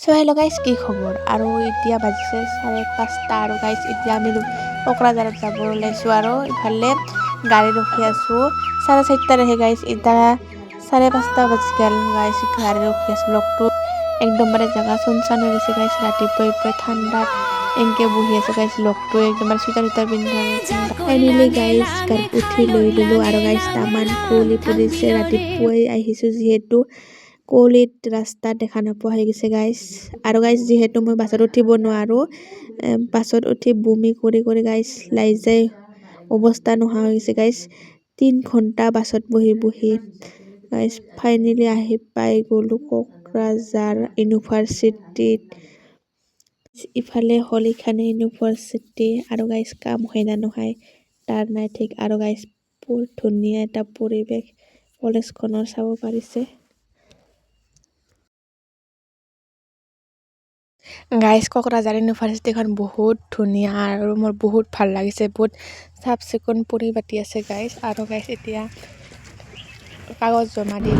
so hello' guys কি খবৰ আৰু এতিয়া বাজিছে 5:30 আৰু গাইজ এতিয়া আমি কোকৰাঝাৰত যাব ওলাইছোঁ আৰু ইফালে গাড়ী ৰখি আছোঁ 4:30 গাইজ এতিয়া 5:30 বাজি গ'ল গাইজ গাড়ী ৰখি আছোঁ লগটো একদম মানে জেগা চুনচান হৈ গৈছে গাইজ ৰাতিপুৱাই ঠাণ্ডাত এনেকৈ বহি আছোঁ গাইজ লগটো একদম মানে চুইটাৰ পিন্ধা ফাইনেলি গাইজ গাড়ীত উঠি লৈ ল'লোঁ আৰু গাইজ তামান কুঁৱলী পৰিছে ৰাতিপুৱাই আহিছোঁ যিহেতু কুঁৱলীত ৰাস্তা দেখা নোপোৱা হৈ গৈছে গাইজ আৰু গাইজ যিহেতু মই বাছত উঠিব নোৱাৰোঁ বাছত উঠি বমি কৰি গাইজ লাই যাই অৱস্থা নোহোৱা হৈ গৈছে গাইজ 3 ঘণ্টা বাছত বহি গাইজ ফাইনেলি আহি পাই গ'লোঁ কোকৰাঝাৰ ইউনিভাৰ্চিটিত ইফালে হলিখানি ইউনিভাৰ্চিটি আৰু গাইজ কাম হয় না নহয় তাৰ নাই ঠিক আৰু গাইজ বহুত ধুনীয়া এটা পৰিৱেশ কলেজখনৰ চাব পাৰিছে গাইজ কোকৰাঝাৰ ইউনিভাৰ্চিটিখন বহুত ধুনীয়া আৰু মোৰ বহুত ভাল লাগিছে বহুত চাফ চিকুণ পৰিপাটি আছে গাইজ আৰু গাইজ এতিয়া কাগজ জমা দি